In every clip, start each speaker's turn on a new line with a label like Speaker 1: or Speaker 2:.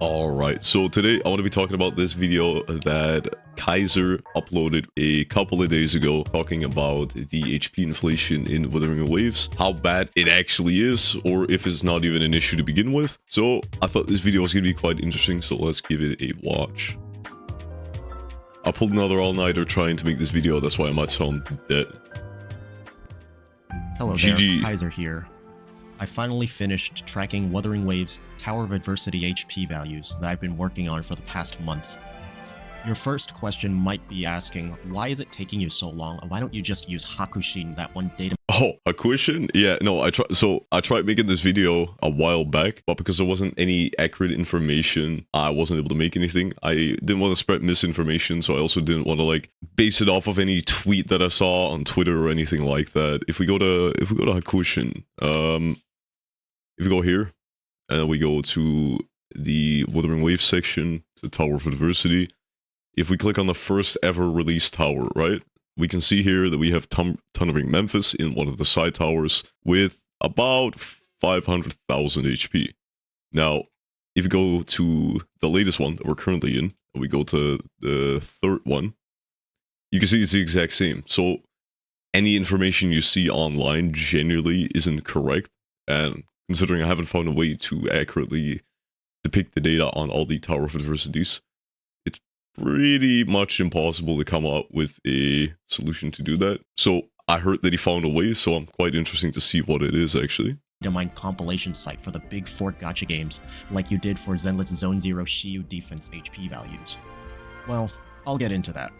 Speaker 1: Alright, so today I want to be talking about this video that Kaiser uploaded a couple of days ago talking about the HP inflation in Wuthering Waves, how bad it actually is, or if it's not even an issue to begin with. So I thought this video was going to be quite interesting, so let's give it a watch. I pulled another all-nighter trying to make this video, that's why I might sound dead.
Speaker 2: Hello
Speaker 1: GG.
Speaker 2: there, Kaiser here. I finally finished tracking Wuthering Waves' Tower of Adversity HP values that I've been working on for the past month. Your first question might be asking, why is it taking you so long? Why don't you just use Hakushin, that one data?
Speaker 1: Oh, Hakushin? Yeah, no, I tried making this video a while back, but because there wasn't any accurate information, I wasn't able to make anything. I didn't want to spread misinformation, so I also didn't want to like base it off of any tweet that I saw on Twitter or anything like that. If we go to Hakushin, if we go here, and we go to the Wuthering Waves section, to Tower of Adversity, if we click on the first ever released tower, right, we can see here that we have Thundering Memphis in one of the side towers with about 500,000 HP. Now, if you go to the latest one that we're currently in, and we go to the third one, you can see it's the exact same. So, any information you see online generally isn't correct, and considering I haven't found a way to accurately depict the data on all the Tower of Adversities, it's pretty much impossible to come up with a solution to do that. So I heard that he found a way, so I'm quite interested to see what it is actually.
Speaker 2: Mine compilation site for the big 4 gacha games, like you did for Zenless Zone Zero Shiyu defense HP values. Well, I'll get into that.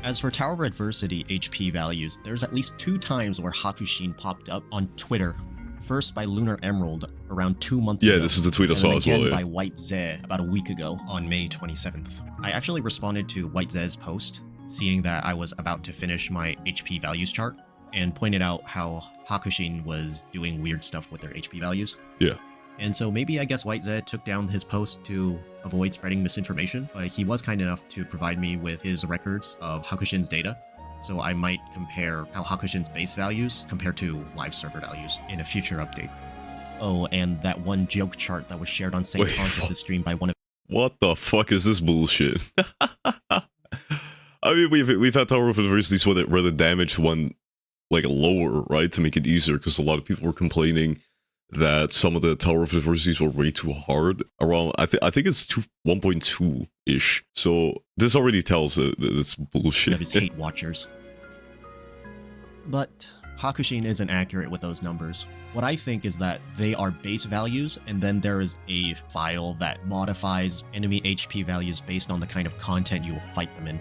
Speaker 2: As for Tower of Adversity HP values, there's at least 2 times where Hakushin popped up on Twitter. First by Lunar Emerald around 2 months ago.
Speaker 1: Yeah, this is the tweet I saw as well.
Speaker 2: And again
Speaker 1: yeah.
Speaker 2: by White Zeh about a week ago on May 27th. I actually responded to White Zeh's post, seeing that I was about to finish my HP values chart, and pointed out how Hakushin was doing weird stuff with their HP values.
Speaker 1: Yeah.
Speaker 2: And so maybe I guess White Zeh took down his post to avoid spreading misinformation, but he was kind enough to provide me with his records of Hakushin's data. So I might compare how Hakushin's base values compare to live server values in a future update. Oh, and that one joke chart that was shared on St. Thomas's stream by one of—
Speaker 1: What the fuck is this bullshit? I mean, we've had Tower of Adversities where the damage went like lower, right, to make it easier, because a lot of people were complaining that some of the Tower of Adversities were way too hard. Around, I think it's 1.2-ish. So this already tells that it's bullshit.
Speaker 2: One of his hate watchers. But Hakushin isn't accurate with those numbers. What I think is that they are base values, and then there is a file that modifies enemy HP values based on the kind of content you will fight them in.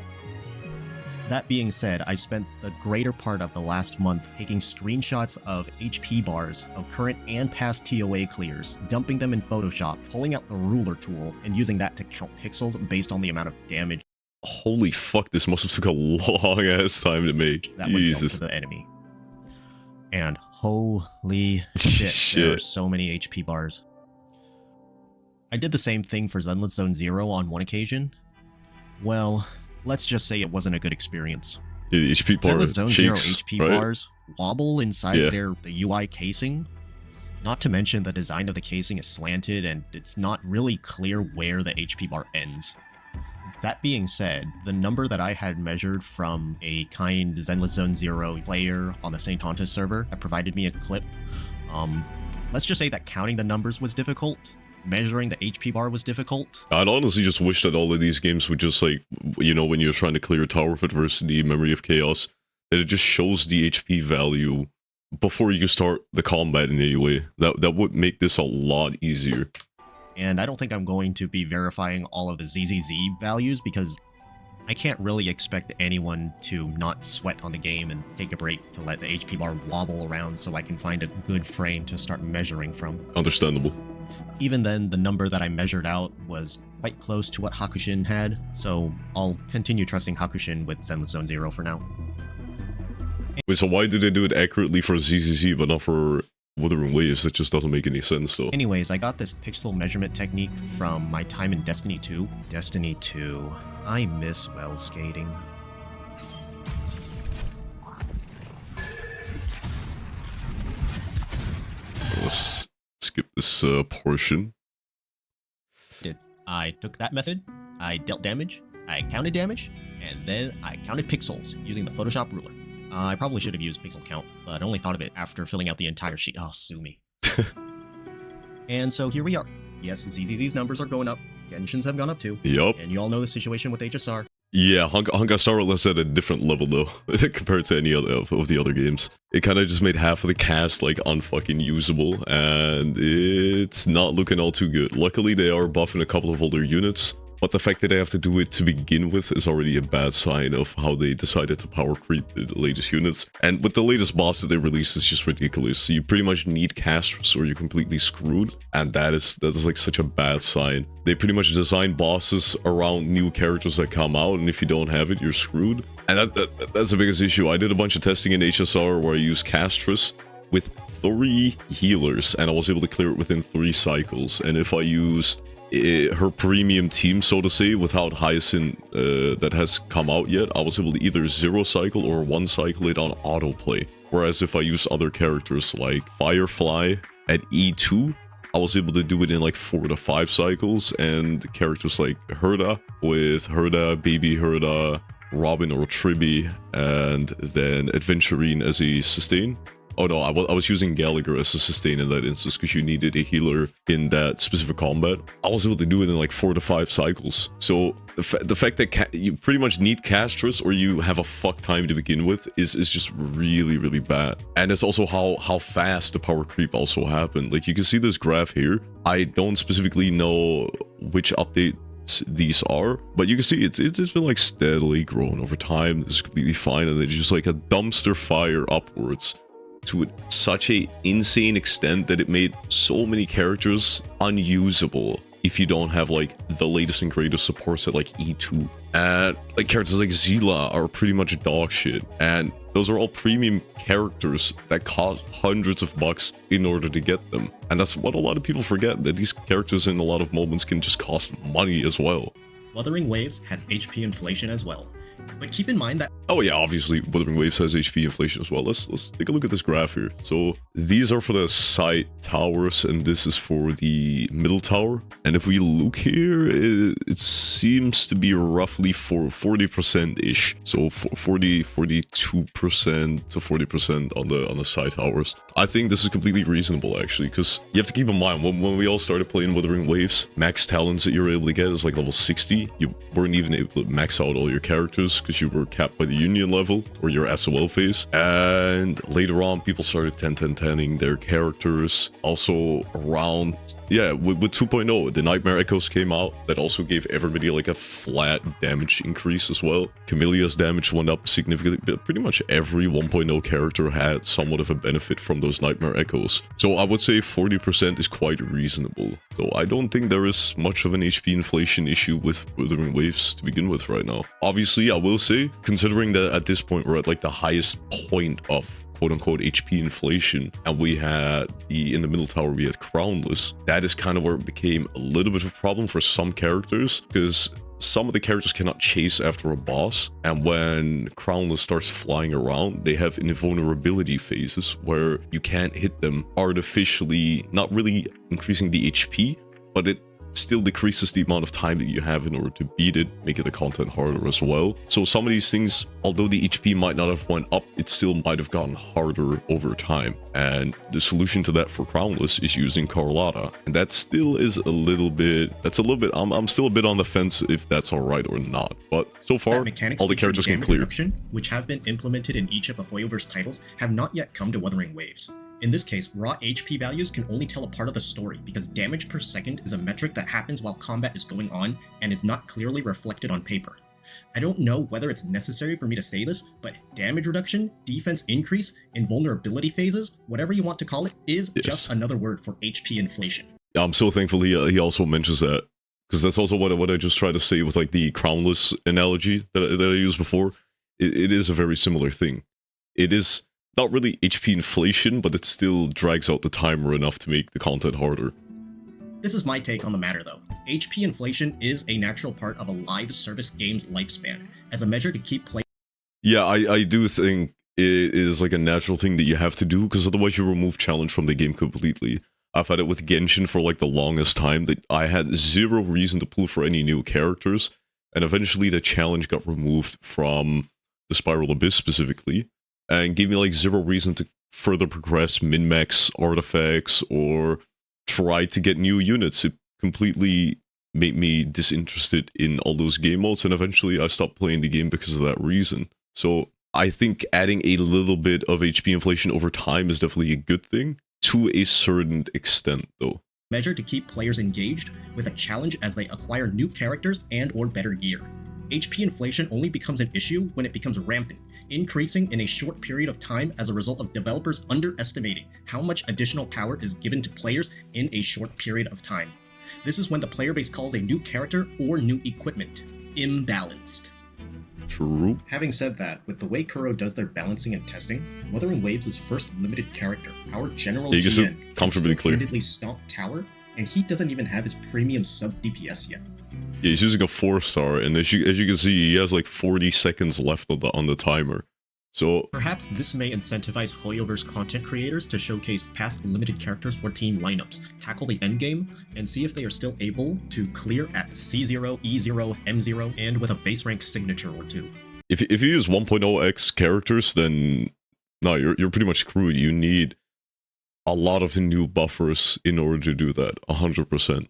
Speaker 2: That being said, I spent the greater part of the last month taking screenshots of HP bars of current and past TOA clears, dumping them in Photoshop, pulling out the ruler tool, and using that to count pixels based on the amount of damage.
Speaker 1: Holy fuck, this must have took a long ass time to make.
Speaker 2: That was dealt to the enemy. And holy shit, there are so many HP bars. I did the same thing for Zenless Zone Zero on one occasion. Well, let's just say it wasn't a good experience.
Speaker 1: Yeah, the HP bar
Speaker 2: Zenless Zone Zero
Speaker 1: shakes,
Speaker 2: HP
Speaker 1: right?
Speaker 2: bars wobble inside the UI casing. Not to mention the design of the casing is slanted and it's not really clear where the HP bar ends. That being said, the number that I had measured from a kind Zenless Zone Zero player on the St. Thomas server that provided me a clip, let's just say that counting the numbers was difficult. Measuring the HP bar was difficult.
Speaker 1: I'd honestly just wish that all of these games would just, like, you know, when you're trying to clear Tower of Adversity, Memory of Chaos, that it just shows the HP value before you start the combat in any way. That would make this a lot easier.
Speaker 2: And I don't think I'm going to be verifying all of the ZZZ values, because I can't really expect anyone to not sweat on the game and take a break to let the HP bar wobble around so I can find a good frame to start measuring from.
Speaker 1: Understandable.
Speaker 2: Even then, the number that I measured out was quite close to what Hakushin had, so I'll continue trusting Hakushin with Zenless Zone Zero for now.
Speaker 1: Wait, so why do they do it accurately for ZZZ but not for Wuthering Waves? That just doesn't make any sense, though.
Speaker 2: Anyways, I got this pixel measurement technique from my time in Destiny 2. Destiny 2. I miss well skating.
Speaker 1: Let's skip this portion.
Speaker 2: I took that method, I dealt damage, I counted damage, and then I counted pixels using the Photoshop ruler. I probably should have used pixel count, but I only thought of it after filling out the entire sheet. Oh, sue me. And so here we are. Yes, ZZZ's numbers are going up. Genshin's have gone up too.
Speaker 1: Yup.
Speaker 2: And you all know the situation with HSR.
Speaker 1: Yeah, Honkai Star Rail's at a different level though, compared to any other of the other games. It kind of just made half of the cast like unfucking usable, and it's not looking all too good. Luckily, they are buffing a couple of older units, but the fact that they have to do it to begin with is already a bad sign of how they decided to power creep the latest units. And with the latest boss that they released, it's just ridiculous. So you pretty much need casters or you're completely screwed, and that's like such a bad sign. They pretty much design bosses around new characters that come out, and if you don't have it, you're screwed. And that's the biggest issue. I did a bunch of testing in HSR where I used Castress with 3 healers, and I was able to clear it within 3 cycles. And if I used her premium team, so to say, without Hyacinth that has come out yet, I was able to either 0 cycle or 1 cycle it on autoplay. Whereas if I use other characters like Firefly at E2, I was able to do it in like 4 to 5 cycles, and characters like Herda, with Herda, Baby Herda, Robin or Tribby, and then Adventurine as a sustain. Oh no, I was using Gallagher as a sustain in that instance because you needed a healer in that specific combat. I was able to do it in like 4 to 5 cycles. So the fact that you pretty much need Castress or you have a fuck time to begin with is just really, really bad. And it's also how fast the power creep also happened. Like you can see this graph here. I don't specifically know which update these are, but you can see it's been like steadily growing over time. It's completely fine, and it's just like a dumpster fire upwards to such a insane extent that it made so many characters unusable if you don't have like the latest and greatest supports at like E2. And like characters like Zila are pretty much dog shit, and those are all premium characters that cost hundreds of bucks in order to get them. And that's what a lot of people forget, that these characters in a lot of moments can just cost money as well.
Speaker 2: Wuthering Waves has HP inflation as well. But keep in mind that...
Speaker 1: Oh yeah, obviously Wuthering Waves has HP inflation as well. Let's take a look at this graph here. So these are for the side towers, and this is for the middle tower. And if we look here, it seems to be roughly for 40%-ish. So 42% to 40% on the side towers. I think this is completely reasonable actually, because you have to keep in mind, when we all started playing Wuthering Waves, max talents that you're able to get is like level 60. You weren't even able to max out all your characters because you were capped by the union level or your SOL phase. And later on, people started 10-10-10ing their characters. Also around, yeah, with 2.0, the Nightmare Echoes came out. That also gave everybody like a flat damage increase as well. Camillea's damage went up significantly, but pretty much every 1.0 character had somewhat of a benefit from those Nightmare Echoes. So I would say 40% is quite reasonable. So I don't think there is much of an HP inflation issue with Wuthering Waves to begin with right now. Obviously, I will say, considering that at this point we're at like the highest point of quote-unquote HP inflation, and we had in the middle tower we had Crownless, that is kind of where it became a little bit of a problem for some characters, because some of the characters cannot chase after a boss, and when Crownless starts flying around, they have invulnerability phases where you can't hit them artificially, not really increasing the HP, but it still decreases the amount of time that you have in order to beat it, making the content harder as well. So some of these things, although the HP might not have went up, it still might have gotten harder over time. And the solution to that for Crownless is using Carlotta. And that still is a little bit, I'm still a bit on the fence if that's alright or not. But so far, all the characters can clear.
Speaker 2: Which have been implemented in each of the Hoyoverse titles have not yet come to Wuthering Waves. In this case, raw HP values can only tell a part of the story because damage per second is a metric that happens while combat is going on and is not clearly reflected on paper. I don't know whether it's necessary for me to say this, but damage reduction, defense increase, invulnerability phases, whatever you want to call it, is just another word for HP inflation.
Speaker 1: I'm so thankful he also mentions that, because that's also what I just tried to say with like the Crownless analogy that I used before. It is a very similar thing. It is not really HP inflation, but it still drags out the timer enough to make the content harder.
Speaker 2: This is my take on the matter though. HP inflation is a natural part of a live service game's lifespan, as a measure to keep playing.
Speaker 1: Yeah, I do think it is like a natural thing that you have to do, because otherwise you remove challenge from the game completely. I've had it with Genshin for like the longest time that I had zero reason to pull for any new characters, and eventually the challenge got removed from the Spiral Abyss specifically, and gave me like zero reason to further progress min-max artifacts or try to get new units. It completely made me disinterested in all those game modes, and eventually I stopped playing the game because of that reason. So I think adding a little bit of HP inflation over time is definitely a good thing, to a certain extent though.
Speaker 2: Measure to keep players engaged with a challenge as they acquire new characters and or better gear. HP inflation only becomes an issue when it becomes rampant, increasing in a short period of time as a result of developers underestimating how much additional power is given to players in a short period of time. This is when the player base calls a new character or new equipment imbalanced.
Speaker 1: True.
Speaker 2: Having said that, with the way Kuro does their balancing and testing, Wuthering Waves' first limited character, our general
Speaker 1: Yeah, you can
Speaker 2: GN,
Speaker 1: still comfortably clear.
Speaker 2: handedly stomp tower, and he doesn't even have his premium sub DPS yet.
Speaker 1: Yeah, he's using a 4-star, and as you can see, he has like 40 seconds left on the timer. So
Speaker 2: Perhaps this may incentivize Hoyoverse content creators to showcase past limited characters for team lineups, tackle the endgame, and see if they are still able to clear at C0, E0, M0, and with a base rank signature or two.
Speaker 1: if you use 1.0x characters, then no, you're pretty much screwed. You need a lot of new buffers in order to do that, 100%.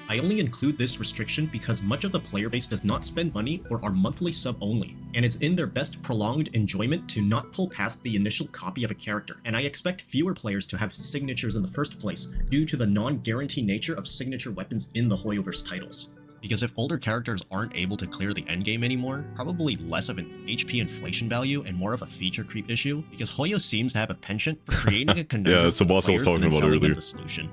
Speaker 2: I only include this restriction because much of the player base does not spend money or are monthly sub only, and it's in their best prolonged enjoyment to not pull past the initial copy of a character, and I expect fewer players to have signatures in the first place due to the non-guarantee nature of signature weapons in the Hoyoverse titles. Because if older characters aren't able to clear the endgame anymore, probably less of an HP inflation value and more of a feature creep issue, because Hoyo seems to have a penchant for creating a conundrum
Speaker 1: Yeah, it's the
Speaker 2: for
Speaker 1: boss I was
Speaker 2: players and
Speaker 1: talking
Speaker 2: then
Speaker 1: about
Speaker 2: selling them
Speaker 1: earlier.
Speaker 2: the solution.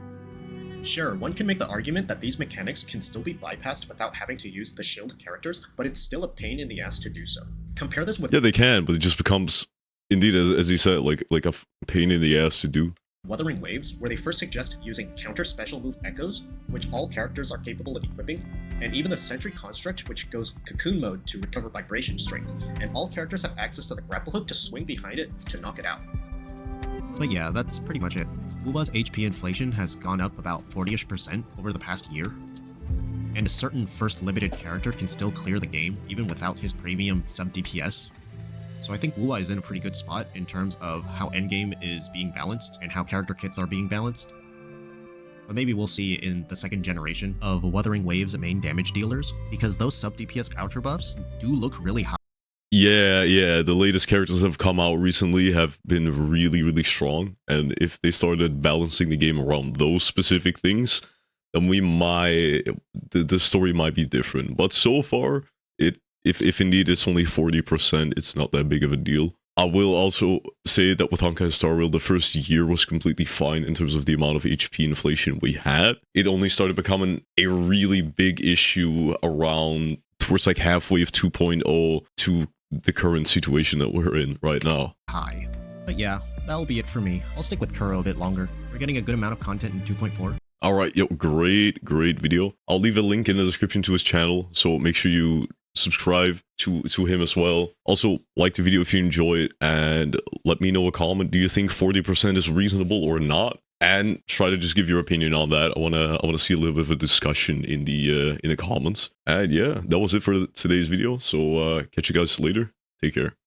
Speaker 2: Sure, one can make the argument that these mechanics can still be bypassed without having to use the shield characters, but it's still a pain in the ass to do so. Compare this with
Speaker 1: Yeah, they can, but it just becomes, indeed, as you said, like a pain in the ass to do.
Speaker 2: Wuthering Waves, where they first suggest using counter special move echoes, which all characters are capable of equipping, and even the Sentry construct, which goes cocoon mode to recover vibration strength, and all characters have access to the grapple hook to swing behind it to knock it out. But yeah, that's pretty much it. Wuba's HP inflation has gone up about 40-ish% over the past year, and a certain first limited character can still clear the game even without his premium sub DPS. So I think Wuba is in a pretty good spot in terms of how endgame is being balanced and how character kits are being balanced. But maybe we'll see in the second generation of Wuthering Waves main damage dealers, because those sub DPS outro buffs do look really high.
Speaker 1: Yeah, the latest characters that have come out recently have been really, really strong, and if they started balancing the game around those specific things, then we might, the story might be different. But so far, if indeed it's only 40%, it's not that big of a deal. I will also say that with Honkai Star Rail, the first year was completely fine in terms of the amount of HP inflation we had. It only started becoming a really big issue around towards like halfway of 2.0 to the current situation that we're in right now.
Speaker 2: High. But yeah, that'll be it for me. I'll stick with Kuro a bit longer. We're getting a good amount of content in 2.4.
Speaker 1: Alright, yo, great video. I'll leave a link in the description to his channel, so make sure you subscribe to him as well. Also, like the video if you enjoy it, and let me know a comment. Do you think 40% is reasonable or not? And try to just give your opinion on that. I wanna see a little bit of a discussion in the comments. And yeah, that was it for today's video. So catch you guys later. Take care.